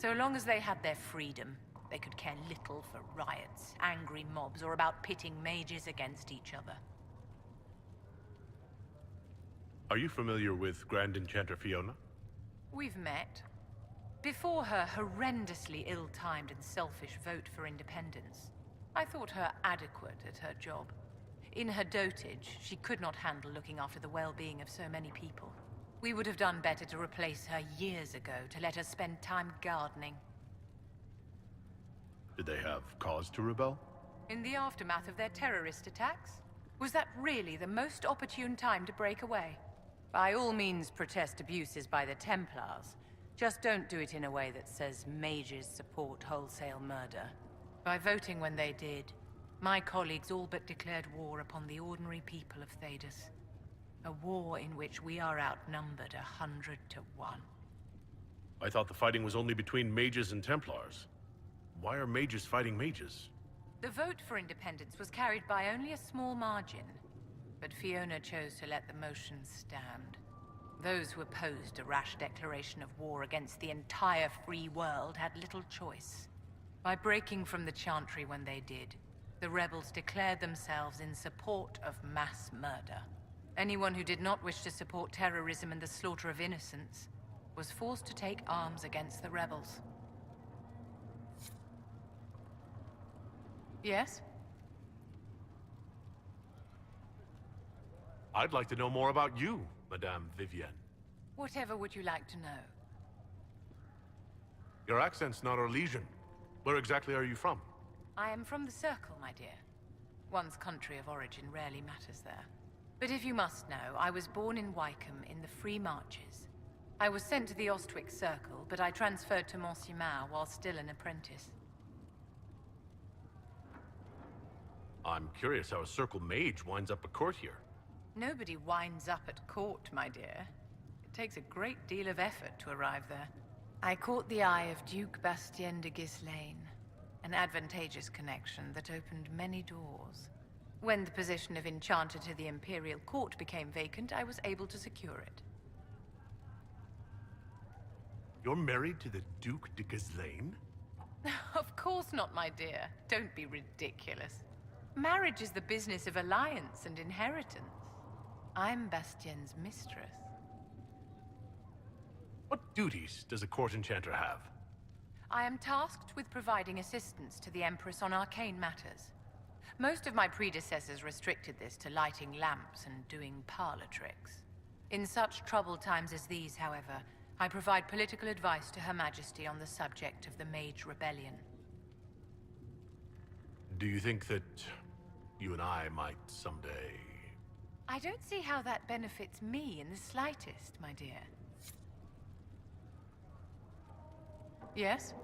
So long as they had their freedom, they could care little for riots, angry mobs, or about pitting mages against each other. Are you familiar with Grand Enchanter Fiona? We've met. Before her horrendously ill-timed and selfish vote for independence, I thought her adequate at her job. In her dotage, she could not handle looking after the well-being of so many people. We would have done better to replace her years ago, to let her spend time gardening. Did they have cause to rebel? In the aftermath of their terrorist attacks? Was that really the most opportune time to break away? By all means, protest abuses by the Templars. Just don't do it in a way that says mages support wholesale murder. By voting when they did, my colleagues all but declared war upon the ordinary people of Thedas. A war in which we are outnumbered 100 to 1. I thought the fighting was only between mages and Templars. Why are mages fighting mages? The vote for independence was carried by only a small margin, but Fiona chose to let the motion stand. Those who opposed a rash declaration of war against the entire free world had little choice. By breaking from the Chantry when they did, the rebels declared themselves in support of mass murder. Anyone who did not wish to support terrorism and the slaughter of innocents was forced to take arms against the rebels. Yes? I'd like to know more about you, Madame Vivienne. Whatever would you like to know? Your accent's not Orlesian. Where exactly are you from? I am from the Circle, my dear. One's country of origin rarely matters there. But if you must know, I was born in Wycombe in the Free Marches. I was sent to the Ostwick Circle, but I transferred to Monsignor while still an apprentice. I'm curious how a Circle mage winds up a court here. Nobody winds up at court, my dear. It takes a great deal of effort to arrive there. I caught the eye of Duke Bastien de Ghislaine, an advantageous connection that opened many doors. When the position of Enchanter to the Imperial Court became vacant, I was able to secure it. You're married to the Duke de Ghislaine? Of course not, my dear. Don't be ridiculous. Marriage is the business of alliance and inheritance. I'm Bastien's mistress. What duties does a court enchanter have? I am tasked with providing assistance to the Empress on arcane matters. Most of my predecessors restricted this to lighting lamps and doing parlor tricks. In such troubled times as these, however, I provide political advice to Her Majesty on the subject of the Mage Rebellion. Do you think that you and I might someday... I don't see how that benefits me in the slightest, my dear. Yes?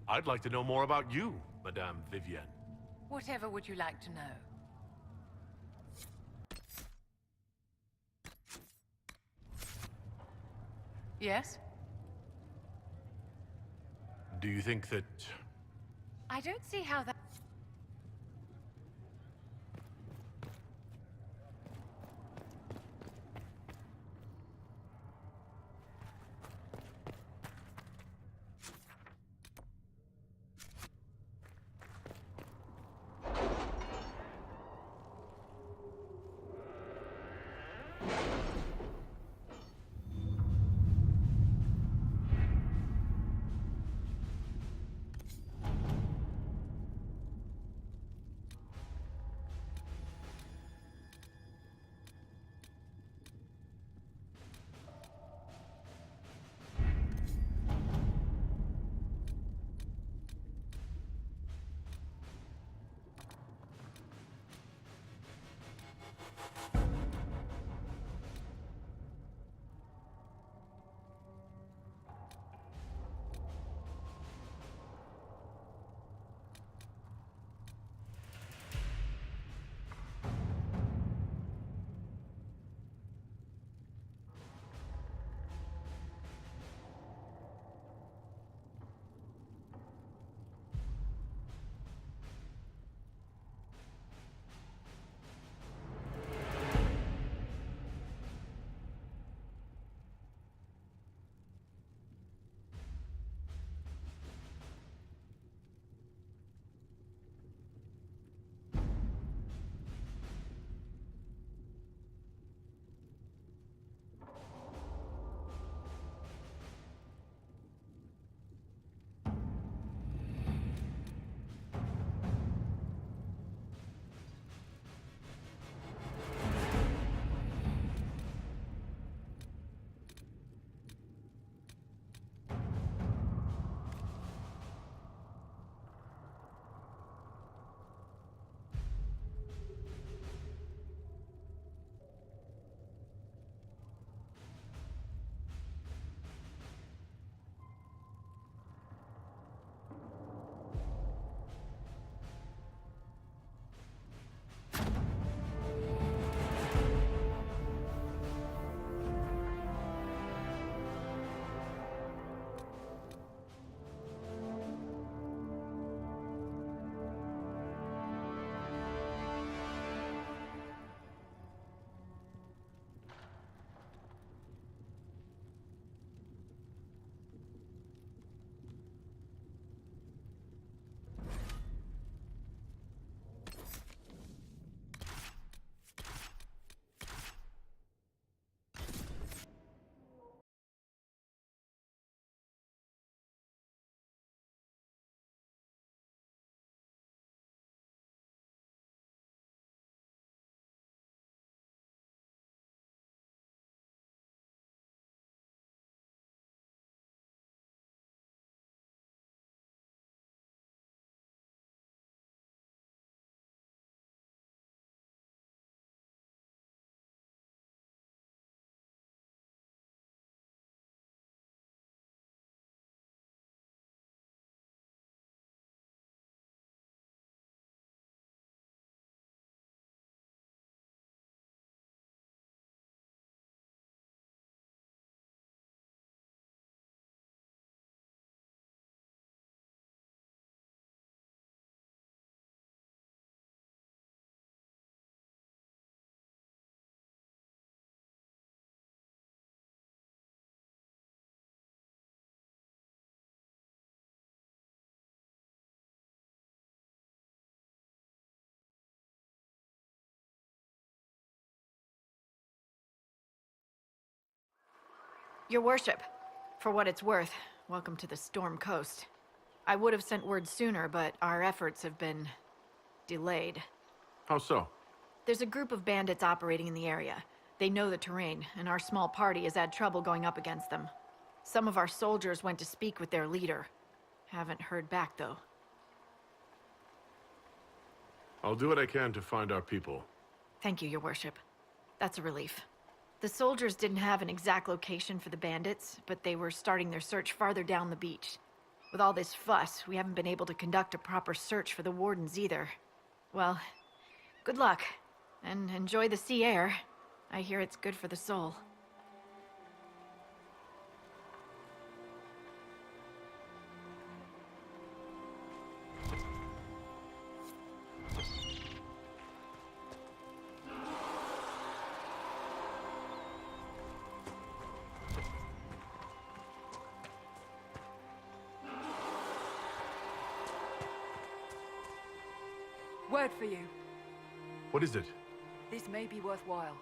I'd like to know more about you, Madame Vivienne. Whatever would you like to know? Yes? Do you think that... I don't see how that... Your worship, for what it's worth, welcome to the Storm Coast. I would have sent word sooner, but our efforts have been delayed. How so? There's a group of bandits operating in the area. They know the terrain, and our small party has had trouble going up against them. Some of our soldiers went to speak with their leader. Haven't heard back, though. I'll do what I can to find our people. Thank you, Your Worship. That's a relief. The soldiers didn't have an exact location for the bandits, but they were starting their search farther down the beach. With all this fuss, we haven't been able to conduct a proper search for the wardens either. Well, good luck, and enjoy the sea air. I hear it's good for the soul. Word for you. What is it? This may be worthwhile.